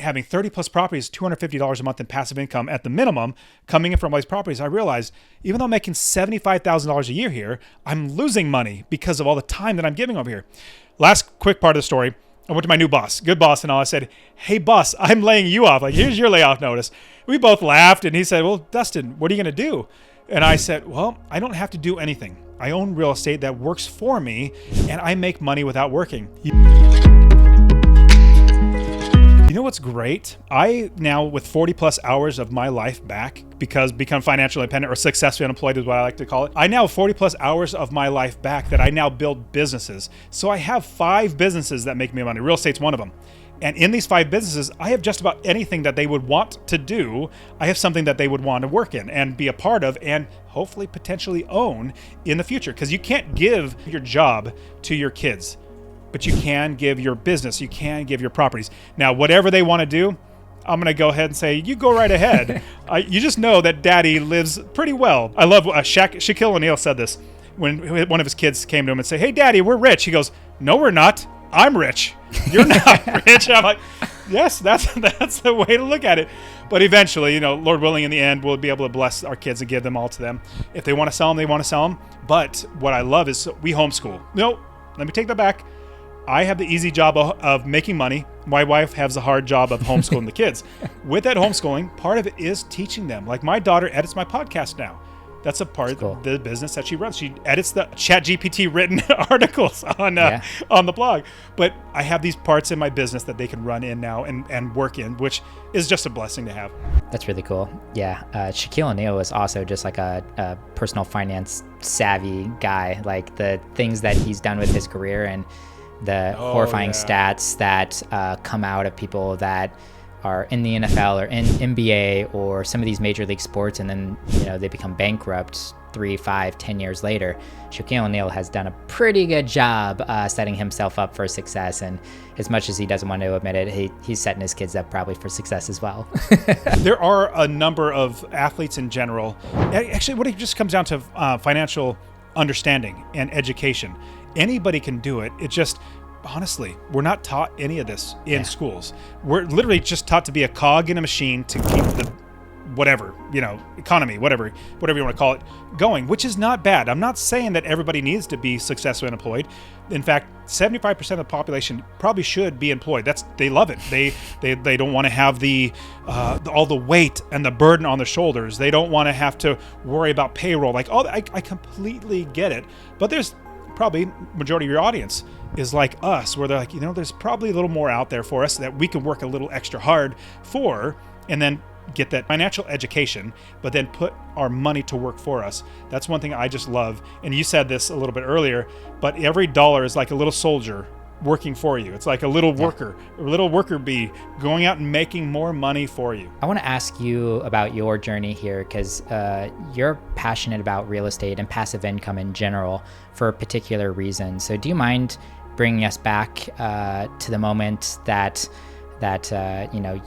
having 30 plus properties, $250 a month in passive income at the minimum coming in from all these properties, I realized even though I'm making $75,000 a year here, I'm losing money because of all the time that I'm giving over here. Last quick part of the story. I went to my new boss, good boss and all. I said, hey boss, I'm laying you off. Like, here's your layoff notice. We both laughed and he said, well, Dustin, what are you going to do? And I said, well, I don't have to do anything. I own real estate that works for me and I make money without working. You know what's great? I now, with 40 plus hours of my life back, because become financially independent or successfully unemployed is what I like to call it. I now have 40 plus hours of my life back that I now build businesses. So I have 5 businesses that make me money. Real estate's one of them. And in these 5 businesses, I have just about anything that they would want to do. I have something that they would want to work in and be a part of and hopefully potentially own in the future. Because you can't give your job to your kids, but you can give your business, you can give your properties. Now, whatever they want to do, I'm going to go ahead and say, you go right ahead. You just know that daddy lives pretty well. I love Shaquille O'Neal said this when one of his kids came to him and said, hey, daddy, we're rich. He goes, no, we're not. I'm rich. You're not rich. I'm like, yes, that's the way to look at it. But eventually, Lord willing, in the end, we'll be able to bless our kids and give them all to them. If they want to sell them, they want to sell them. But what I love is we homeschool. No, let me take that back. I have the easy job of making money. My wife has the hard job of homeschooling the kids. With that homeschooling, part of it is teaching them. Like my daughter edits my podcast now. That's a part of the business that she runs. She edits the ChatGPT written articles on the blog. But I have these parts in my business that they can run in now and work in, which is just a blessing to have. That's really cool. Yeah. Shaquille O'Neal was also just like a personal finance savvy guy. Like the things that he's done with his career and the horrifying stats that come out of people that are in the NFL or in NBA or some of these major league sports, and then they become bankrupt 3, 5, 10 years later. Shaquille O'Neal has done a pretty good job setting himself up for success, and as much as he doesn't want to admit it, he's setting his kids up probably for success as well. There are a number of athletes in general. Actually, what it just comes down to financial understanding and education. Anybody can do it. It just, honestly, we're not taught any of this in schools. We're literally just taught to be a cog in a machine to keep the whatever, economy, whatever you want to call it, going, which is not bad. I'm not saying that everybody needs to be successfully employed. In fact, 75% of the population probably should be employed. They love it. They don't want to have all the weight and the burden on their shoulders. They don't want to have to worry about payroll. Like, I completely get it. But there's probably majority of your audience is like us, where they're like, there's probably a little more out there for us that we can work a little extra hard for, and then get that financial education, but then put our money to work for us. That's one thing I just love. And you said this a little bit earlier, but every dollar is like a little soldier working for you. It's like a little worker bee going out and making more money for you. I want to ask you about your journey here, because you're passionate about real estate and passive income in general for a particular reason. So do you mind bringing us back to the moment that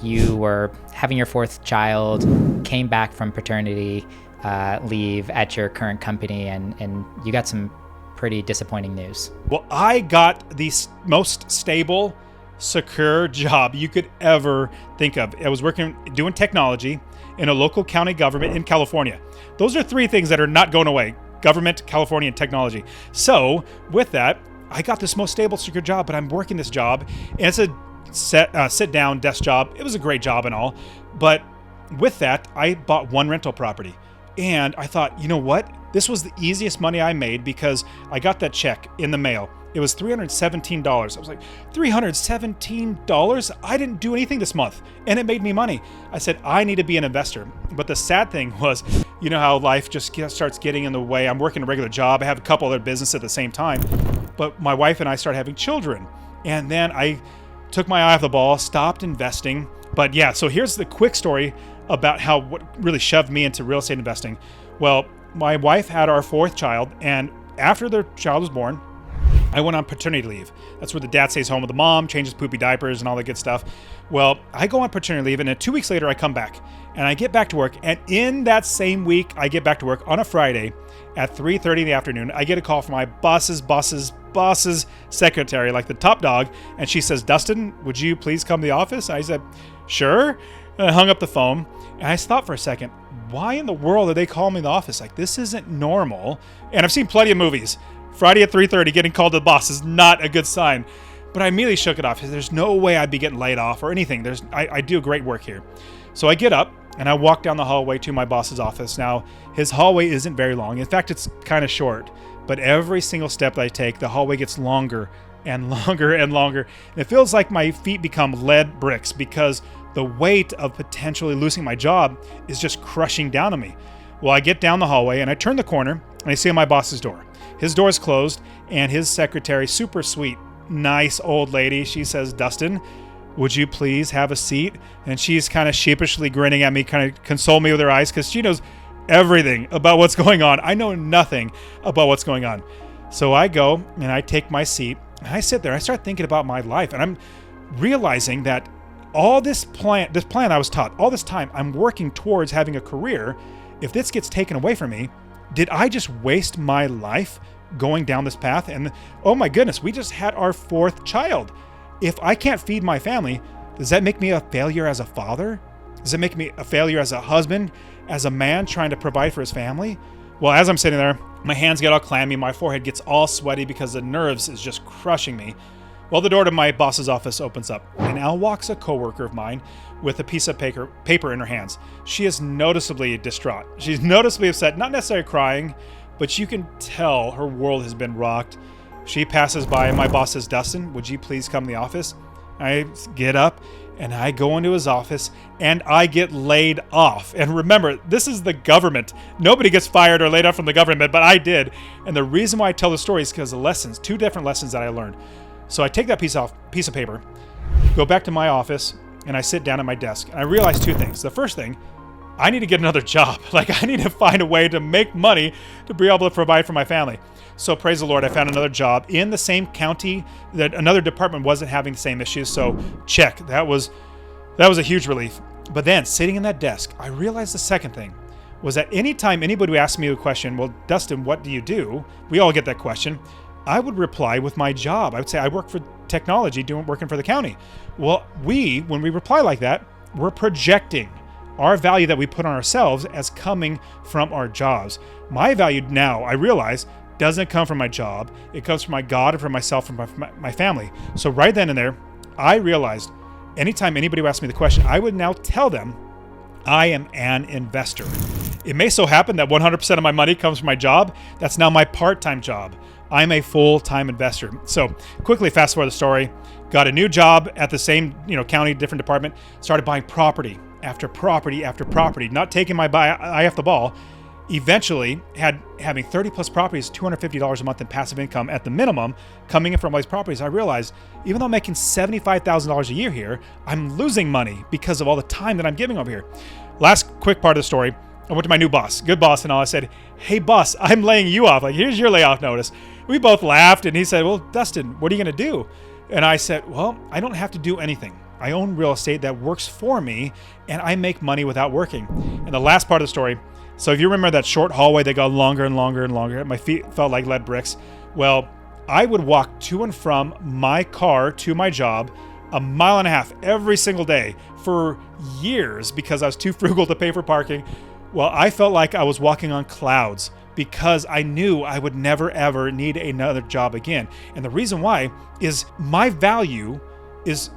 you were having your 4th child, came back from paternity leave at your current company, and you got some pretty disappointing news? Well, I got the most stable, secure job you could ever think of. I was doing technology in a local county government in California. Those are 3 things that are not going away: government, California, and technology. So with that, I got this most stable, secure job, but I'm working this job, and it's a sit-down desk job. It was a great job and all, but with that, I bought 1 rental property, and I thought, you know what? This was the easiest money I made because I got that check in the mail. It was $317. I was like, $317? I didn't do anything this month, and it made me money. I said, I need to be an investor. But the sad thing was, you know how life just starts getting in the way. I'm working a regular job. I have a couple other businesses at the same time, but my wife and I started having children, and then I took my eye off the ball, stopped investing. But yeah, so here's the quick story about what really shoved me into real estate investing. Well, my wife had our 4th child, and after their child was born, I went on paternity leave. That's where the dad stays home with the mom, changes poopy diapers and all that good stuff. Well, I go on paternity leave, and then 2 weeks later I come back, and I get back to work. And in that same week, I get back to work on a Friday at 3:30 in the afternoon. I get a call from my boss's secretary, like the top dog, and she says, Dustin, would you please come to the office? I said, Sure. And I hung up the phone, and I thought for a second, why in the world did they call me in the office? Like, this isn't normal. And I've seen plenty of movies. Friday at 3:30, getting called to the boss is not a good sign. But I immediately shook it off. There's no way I'd be getting laid off or anything. I do great work here. So I get up, and I walk down the hallway to my boss's office. Now, his hallway isn't very long. In fact, it's kind of short. But every single step that I take, the hallway gets longer and longer and longer. And it feels like my feet become lead bricks because the weight of potentially losing my job is just crushing down on me. Well, I get down the hallway, and I turn the corner, and I see my boss's door. His door is closed, and his secretary, super sweet, nice old lady, she says, "Dustin, would you please have a seat?" And she's kind of sheepishly grinning at me, kind of console me with her eyes because she knows everything about what's going on. I know nothing about what's going on. So I go and I take my seat and I sit there. I start thinking about my life, and I'm realizing that all this plan I was taught all this time, I'm working towards having a career. If this gets taken away from me, did I just waste my life going down this path? And oh my goodness, we just had our 4th child. If I can't feed my family, does that make me a failure as a father? Does it make me a failure as a husband, as a man trying to provide for his family? Well, as I'm sitting there, my hands get all clammy, my forehead gets all sweaty because the nerves is just crushing me. Well, the door to my boss's office opens up, and out walks a coworker of mine with a piece of paper in her hands. She is noticeably distraught. She's noticeably upset, not necessarily crying, but you can tell her world has been rocked. She passes by, and my boss says, "Dustin, would you please come to the office?" I get up, and I go into his office, and I get laid off. And remember, this is the government. Nobody gets fired or laid off from the government, but I did. And the reason why I tell the story is because of lessons, 2 different lessons that I learned. So I take that piece of paper, go back to my office, and I sit down at my desk. And I realize 2 things. The first thing, I need to get another job. Like, I need to find a way to make money to be able to provide for my family. So praise the Lord, I found another job in the same county that another department wasn't having the same issues. So check, that was a huge relief. But then sitting in that desk, I realized the second thing was that anytime anybody would ask me a question, "Well, Dustin, what do you do?" We all get that question. I would reply with my job. I would say, "I work for technology, working for the county." Well, when we reply like that, we're projecting our value that we put on ourselves as coming from our jobs. My value now, I realize, doesn't come from my job. It comes from my God and from myself and my family. So right then and there, I realized anytime anybody would ask me the question, I would now tell them I am an investor. It may so happen that 100% of my money comes from my job. That's now my part-time job. I'm a full-time investor. So quickly fast forward the story, got a new job at the same county, different department, started buying property after property after property, not taking my eye off the ball. Eventually having 30 plus properties, $250 a month in passive income at the minimum coming in from all these properties. I realized even though I'm making $75,000 a year here, I'm losing money because of all the time that I'm giving over here. Last quick part of the story, I went to my new boss, good boss and all. I said, "Hey boss, I'm laying you off. Like, here's your layoff notice." We both laughed and he said, "Well, Dustin, what are you going to do?" And I said, "Well, I don't have to do anything. I own real estate that works for me and I make money without working." And the last part of the story, so if you remember that short hallway that got longer and longer and longer, my feet felt like lead bricks. Well, I would walk to and from my car to my job 1.5 miles every single day for years because I was too frugal to pay for parking. Well, I felt like I was walking on clouds because I knew I would never ever need another job again. And the reason why is my value is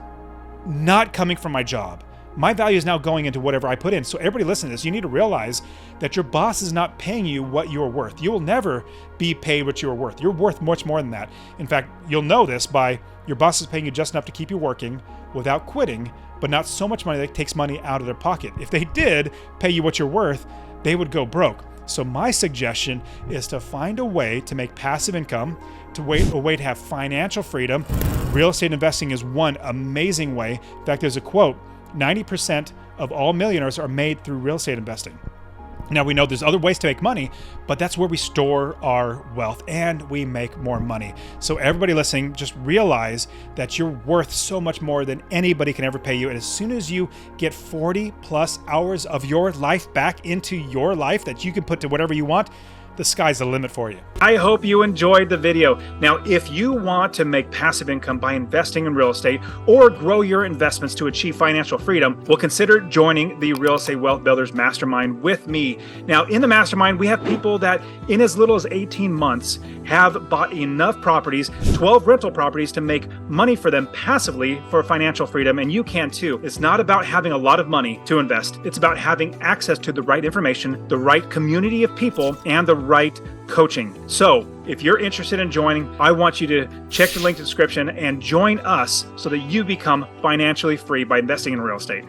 not coming from my job. My value is now going into whatever I put in. So everybody listen to this, you need to realize that your boss is not paying you what you're worth. You will never be paid what you're worth. You're worth much more than that. In fact, you'll know this by your boss is paying you just enough to keep you working without quitting, but not so much money that takes money out of their pocket. If they did pay you what you're worth, they would go broke. So my suggestion is to find a way to make passive income, a way to have financial freedom. Real estate investing is one amazing way. In fact, there's a quote, 90% of all millionaires are made through real estate investing. Now we know there's other ways to make money, but that's where we store our wealth and we make more money. So everybody listening, just realize that you're worth so much more than anybody can ever pay you. And as soon as you get 40 plus hours of your life back into your life that you can put to whatever you want, the sky's the limit for you. I hope you enjoyed the video. Now, if you want to make passive income by investing in real estate or grow your investments to achieve financial freedom, well, consider joining the Real Estate Wealth Builders Mastermind with me. Now, in the mastermind, we have people that in as little as 18 months have bought enough properties, 12 rental properties, to make money for them passively for financial freedom, and you can too. It's not about having a lot of money to invest. It's about having access to the right information, the right community of people, and the right coaching. So if you're interested in joining, I want you to check the link in the description and join us so that you become financially free by investing in real estate.